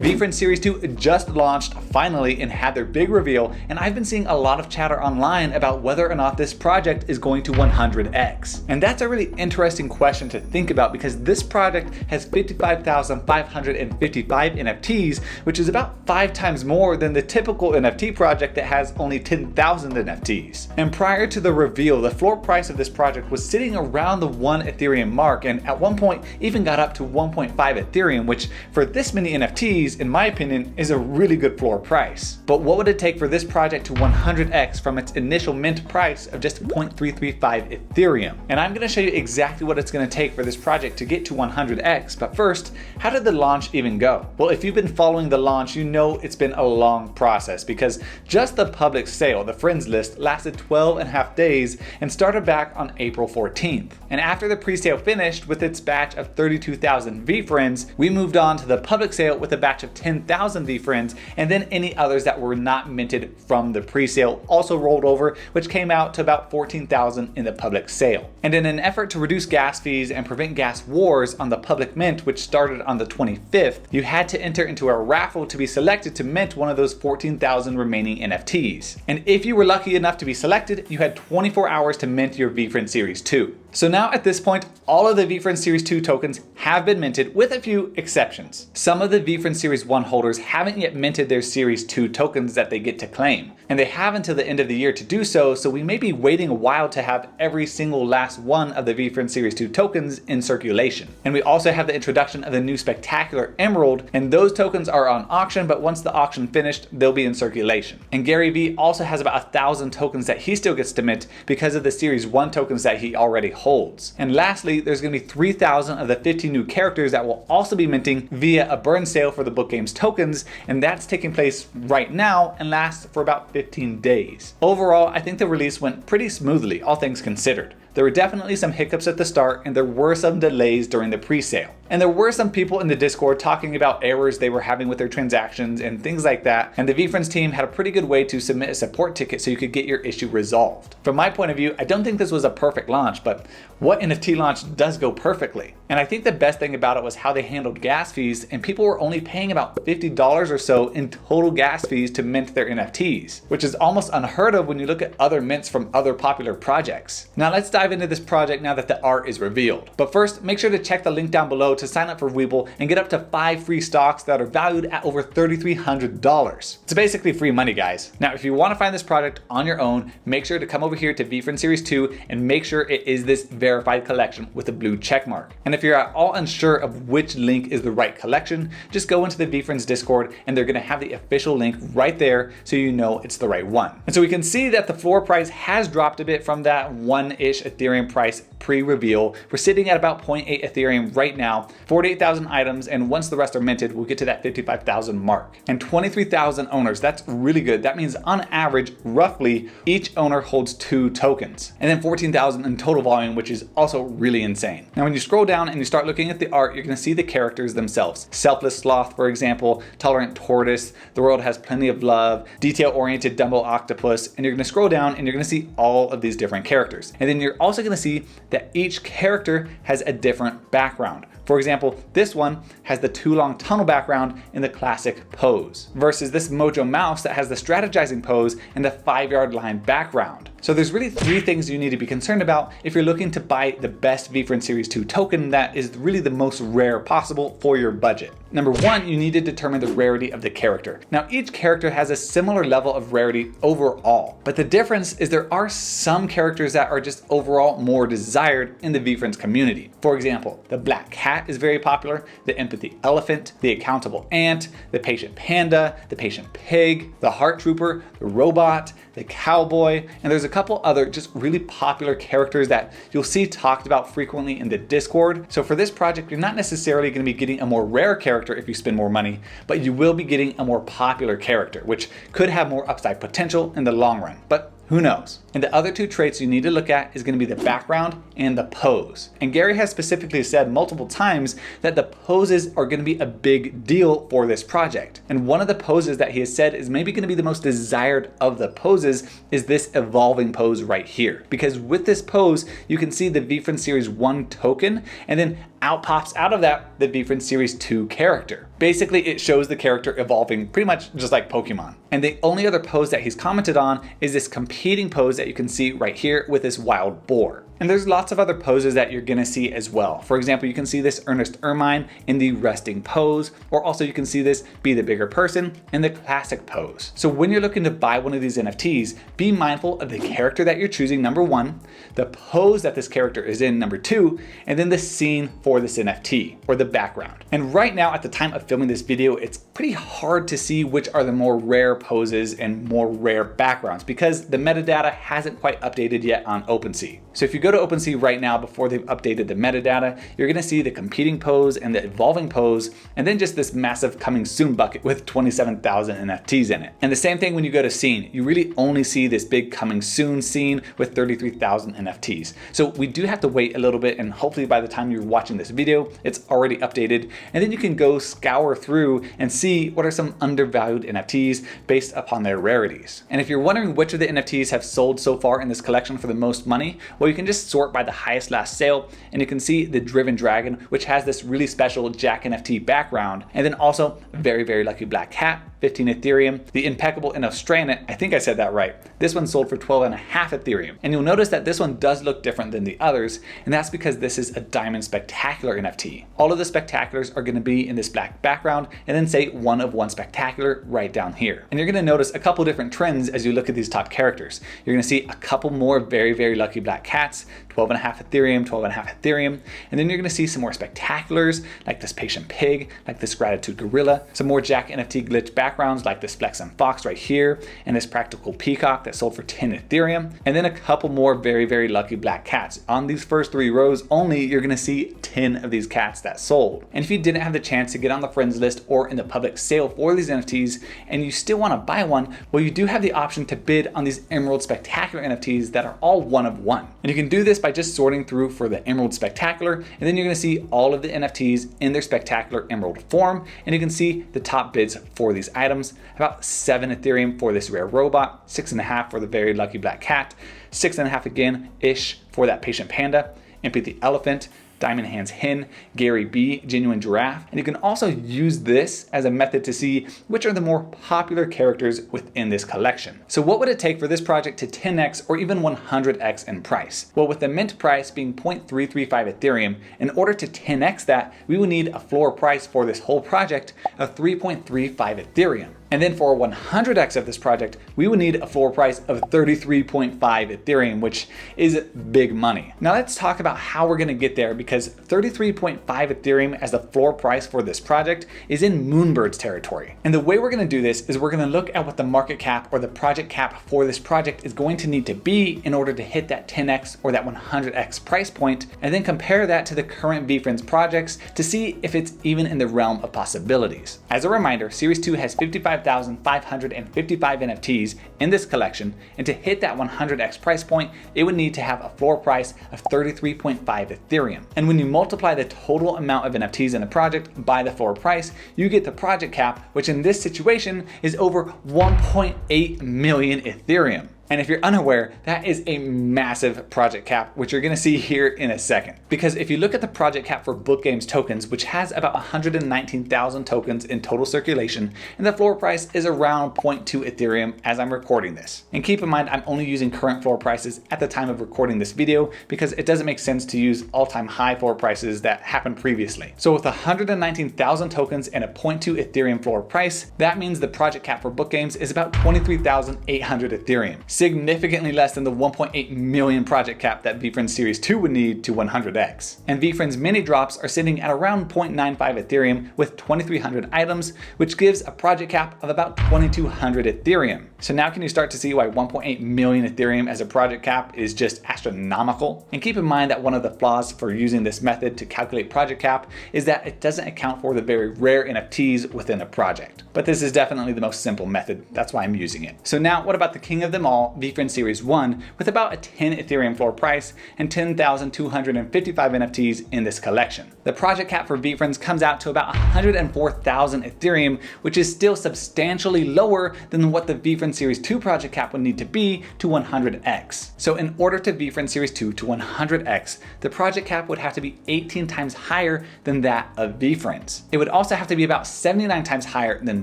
VeeFriends Series 2 just launched finally and had their big reveal, and I've been seeing a lot of chatter online about whether or not this project is going to 100x. And that's a really interesting question to think about because this project has 55,555 NFTs, which is about 5 times more than the typical NFT project that has only 10,000 NFTs. And prior to the reveal, the floor price of this project was sitting around the 1 Ethereum mark, and at one point even got up to 1.5 Ethereum, which for this many NFTs, in my opinion, is a really good floor price. But what would it take for this project to 100x from its initial mint price of just 0.335 Ethereum? And I'm going to show you exactly what it's going to take for this project to get to 100x. But first, how did the launch even go? Well, if you've been following the launch, you know it's been a long process because just the public sale, the friends list, lasted 12.5 days and started back on April 14th. And after the pre-sale finished with its batch of 32,000 VeeFriends, we moved on to the public sale with a batch of 10,000 VeeFriends, and then any others that were not minted from the pre-sale also rolled over, which came out to about 14,000 in the public sale. And in an effort to reduce gas fees and prevent gas wars on the public mint, which started on the 25th, you had to enter into a raffle to be selected to mint one of those 14,000 remaining NFTs. And if you were lucky enough to be selected, you had 24 hours to mint your VeeFriends Series 2. So now at this point, all of the VeeFriends Series 2 tokens have been minted with a few exceptions. Some of the VeeFriends Series 1 holders haven't yet minted their Series 2 tokens that they get to claim, and they have until the end of the year to do so, so we may be waiting a while to have every single last one of the VeeFriends Series 2 tokens in circulation. And we also have the introduction of the new Spectacular Emerald, and those tokens are on auction, but once the auction finished, they'll be in circulation. And Gary Vee also has about 1,000 tokens that he still gets to mint because of the Series 1 tokens that he already holds. And lastly, there's going to be 3,000 of the 50 new characters that will also be minting via a burn sale for the book games tokens, and that's taking place right now and lasts for about 15 days. Overall, I think the release went pretty smoothly, all things considered. There were definitely some hiccups at the start, and there were some delays during the pre-sale. And there were some people in the Discord talking about errors they were having with their transactions and things like that, and the VeeFriends team had a pretty good way to submit a support ticket so you could get your issue resolved. From my point of view, I don't think this was a perfect launch, but what NFT launch does go perfectly? And I think the best thing about it was how they handled gas fees, and people were only paying about $50 or so in total gas fees to mint their NFTs, which is almost unheard of when you look at other mints from other popular projects. Now let's dive into this project now that the art is revealed. But first, make sure to check the link down below to sign up for Webull and get up to 5 free stocks that are valued at over $3,300. It's basically free money, guys. Now, if you want to find this project on your own, make sure to come over here to VeeFriends Series 2 and make sure it is this verified collection with a blue check mark. And if you're at all unsure of which link is the right collection, just go into the VeeFriends Discord and they're going to have the official link right there so you know it's the right one. And so we can see that the floor price has dropped a bit from that 1-ish Ethereum price pre-reveal. We're sitting at about 0.8 Ethereum right now, 48,000 items, and once the rest are minted, we'll get to that 55,000 mark. And 23,000 owners, that's really good. That means on average, roughly, each owner holds 2 tokens. And then 14,000 in total volume, which is also really insane. Now, when you scroll down and you start looking at the art, you're gonna see the characters themselves. Selfless Sloth, for example, Tolerant Tortoise, The World Has Plenty of Love, Detail-Oriented Dumbo Octopus, and you're gonna scroll down and you're gonna see all of these different characters. And then you're also gonna see that each character has a different background. For example, this one has the too long tunnel background in the classic pose, versus this Mojo Mouse that has the strategizing pose and the 5-yard line background. So there's really 3 things you need to be concerned about if you're looking to buy the best VeeFriends Series 2 token that is really the most rare possible for your budget. Number 1, you need to determine the rarity of the character. Now, each character has a similar level of rarity overall, but the difference is there are some characters that are just overall more desired in the VeeFriends community. For example, the Black Cat is very popular, the Empathy Elephant, the Accountable Ant, the Patient Panda, the Patient Pig, the Heart Trooper, the Robot, the Cowboy, and there's a couple other just really popular characters that you'll see talked about frequently in the Discord. So for this project, you're not necessarily going to be getting a more rare character if you spend more money, but you will be getting a more popular character, which could have more upside potential in the long run. But who knows? And the other 2 traits you need to look at is going to be the background and the pose. And Gary has specifically said multiple times that the poses are going to be a big deal for this project. And one of the poses that he has said is maybe going to be the most desired of the poses is this evolving pose right here. Because with this pose, you can see the VeeFriends Series 1 token, and then pops out of that the VeeFriends Series 2 character. Basically, it shows the character evolving pretty much just like Pokemon. And the only other pose that he's commented on is this competing pose that you can see right here with this wild boar. And there's lots of other poses that you're gonna see as well. For example, you can see this Ernest Ermine in the resting pose, or also you can see this Be the Bigger Person in the classic pose. So when you're looking to buy one of these NFTs, be mindful of the character that you're choosing, number one, the pose that this character is in, number two, and then the scene for this NFT, or the background. And right now, at the time of filming this video, it's pretty hard to see which are the more rare poses and more rare backgrounds because the metadata hasn't quite updated yet on OpenSea. So if you go to OpenSea right now before they've updated the metadata, you're gonna see the competing pose and the evolving pose, and then just this massive coming soon bucket with 27,000 NFTs in it. And the same thing when you go to scene, you really only see this big coming soon scene with 33,000 NFTs. So we do have to wait a little bit, and hopefully by the time you're watching this video, it's already updated. And then you can go scour through and see what are some undervalued NFTs based upon their rarities. And if you're wondering which of the NFTs have sold so far in this collection for the most money, well, you can just sort by the highest last sale, and you can see the Driven Dragon, which has this really special Jack NFT background, and then also Very, Very Lucky Black Cat, 15 Ethereum, the Impeccable in Australia, I think I said that right. This one sold for 12.5 Ethereum. And you'll notice that this one does look different than the others, and that's because this is a Diamond Spectacular NFT. All of the Spectaculars are gonna be in this black background, and then say one of one Spectacular right down here. And you're gonna notice a couple different trends as you look at these top characters. You're gonna see a couple more Very, Very Lucky Black Cats, 12.5 Ethereum, 12.5 Ethereum, and then you're gonna see some more Spectaculars, like this Patient Pig, like this Gratitude Gorilla, some more Jack NFT glitch backgrounds like this Flex and Fox right here, and this Practical Peacock that sold for 10 Ethereum, and then a couple more Very, Very Lucky Black Cats. On these first 3 rows only, you're gonna see 10 of these cats that sold. And if you didn't have the chance to get on the friends list or in the public sale for these NFTs, and you still wanna buy one, well, you do have the option to bid on these Emerald Spectacular NFTs that are all one of one. And you can do this by just sorting through for the Emerald Spectacular, and then you're gonna see all of the NFTs in their Spectacular Emerald form, and you can see the top bids for these items. About 7 Ethereum for this rare robot, 6.5 for the Very Lucky Black Cat, 6.5 again-ish for that Patient Panda, Empathy Elephant, Diamond Hands Hen, Gary B, Genuine Giraffe, and you can also use this as a method to see which are the more popular characters within this collection. So what would it take for this project to 10x or even 100x in price? Well, with the mint price being 0.335 Ethereum, in order to 10x that, we would need a floor price for this whole project of 3.35 Ethereum. And then for 100x of this project, we would need a floor price of 33.5 Ethereum, which is big money. Now let's talk about how we're gonna get there, because 33.5 Ethereum as the floor price for this project is in Moonbird's territory. And the way we're gonna do this is we're gonna look at what the market cap or the project cap for this project is going to need to be in order to hit that 10x or that 100x price point, and then compare that to the current VeeFriends projects to see if it's even in the realm of possibilities. As a reminder, Series 2 has 55,555 NFTs in this collection, and to hit that 100x price point, it would need to have a floor price of 33.5 Ethereum. And when you multiply the total amount of NFTs in the project by the floor price, you get the project cap, which in this situation is over 1.8 million Ethereum. And if you're unaware, that is a massive project cap, which you're gonna see here in a second. Because if you look at the project cap for Book Games tokens, which has about 119,000 tokens in total circulation, and the floor price is around 0.2 Ethereum as I'm recording this. And keep in mind, I'm only using current floor prices at the time of recording this video because it doesn't make sense to use all-time high floor prices that happened previously. So with 119,000 tokens and a 0.2 Ethereum floor price, that means the project cap for Book Games is about 23,800 Ethereum. Significantly less than the 1.8 million project cap that VeeFriends Series 2 would need to 100x. And VeeFriends Mini Drops are sitting at around 0.95 Ethereum with 2,300 items, which gives a project cap of about 2,200 Ethereum. So now can you start to see why 1.8 million Ethereum as a project cap is just astronomical? And keep in mind that one of the flaws for using this method to calculate project cap is that it doesn't account for the very rare NFTs within a project. But this is definitely the most simple method, that's why I'm using it. So now what about the king of them all, small VeeFriends Series 1 with about a 10 Ethereum floor price and 10,255 NFTs in this collection. The project cap for VeeFriends comes out to about 104,000 Ethereum, which is still substantially lower than what the VeeFriends Series 2 project cap would need to be to 100x. So in order to VeeFriends Series 2 to 100x, the project cap would have to be 18 times higher than that of VeeFriends. It would also have to be about 79 times higher than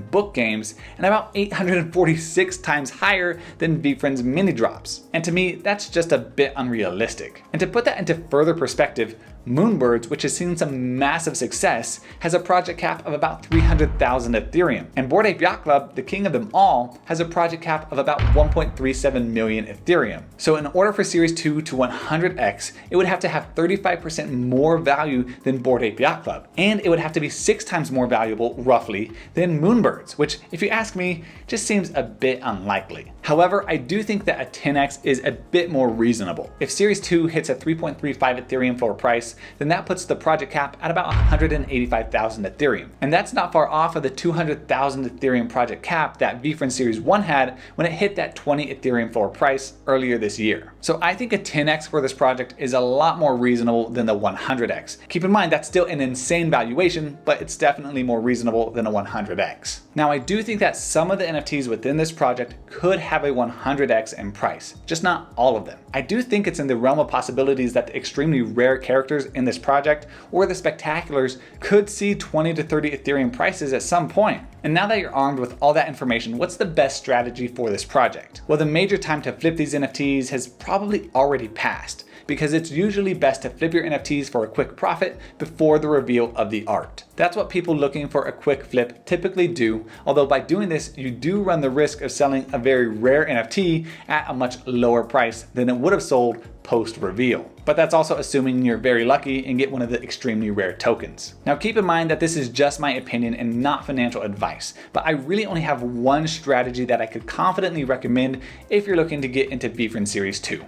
Book Games and about 846 times higher than VeeFriends Mini Drops. And to me, that's just a bit unrealistic. And to put that into further perspective, Moonbirds, which has seen some massive success, has a project cap of about 300,000 Ethereum. And Bored Ape Yacht Club, the king of them all, has a project cap of about 1.37 million Ethereum. So in order for Series 2 to 100x, it would have to have 35% more value than Bored Ape Yacht Club. And it would have to be 6 times more valuable, roughly, than Moonbirds, which, if you ask me, just seems a bit unlikely. However, I do think that a 10x is a bit more reasonable. If Series 2 hits a 3.35 Ethereum floor price, then that puts the project cap at about 185,000 Ethereum. And that's not far off of the 200,000 Ethereum project cap that VeeFriends Series 1 had when it hit that 20 Ethereum floor price earlier this year. So I think a 10x for this project is a lot more reasonable than the 100x. Keep in mind that's still an insane valuation, but it's definitely more reasonable than a 100x. Now I do think that some of the NFTs within this project could have a 100x in price, just not all of them. I do think it's in the realm of possibilities that the extremely rare characters in this project or the spectaculars could see 20 to 30 Ethereum prices at some point. And now that you're armed with all that information, what's the best strategy for this project? Well, the major time to flip these NFTs has probably already passed, because it's usually best to flip your NFTs for a quick profit before the reveal of the art. That's what people looking for a quick flip typically do, although by doing this, you do run the risk of selling a very rare NFT at a much lower price than it would have sold post-reveal. But that's also assuming you're very lucky and get one of the extremely rare tokens. Now keep in mind that this is just my opinion and not financial advice, but I really only have one strategy that I could confidently recommend if you're looking to get into VeeFriends Series 2.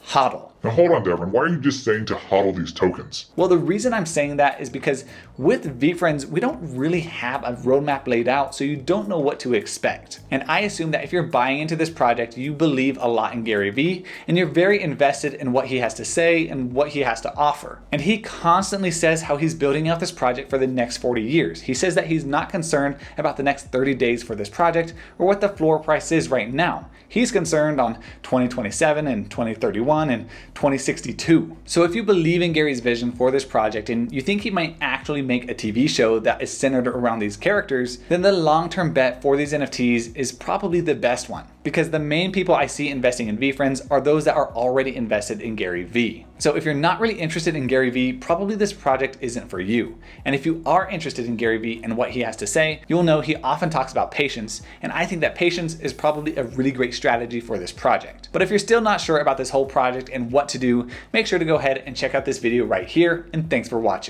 HODL. Now hold on, Devin, why are you just saying to HODL these tokens? Well, the reason I'm saying that is because with VeeFriends, we don't really have a roadmap laid out, so you don't know what to expect. And I assume that if you're buying into this project, you believe a lot in Gary Vee, and you're very invested in what he has to say and what he has to offer. And he constantly says how he's building out this project for the next 40 years. He says that he's not concerned about the next 30 days for this project or what the floor price is right now. He's concerned on 2027 and 2031 and 2062. So if you believe in Gary's vision for this project and you think he might actually make a TV show that is centered around these characters, then the long-term bet for these NFTs is probably the best one, because the main people I see investing in VeeFriends are those that are already invested in Gary Vee. So if you're not really interested in Gary Vee, probably this project isn't for you. And if you are interested in Gary Vee and what he has to say, you'll know he often talks about patience, and I think that patience is probably a really great strategy for this project. But if you're still not sure about this whole project and what to do, make sure to go ahead and check out this video right here, and thanks for watching.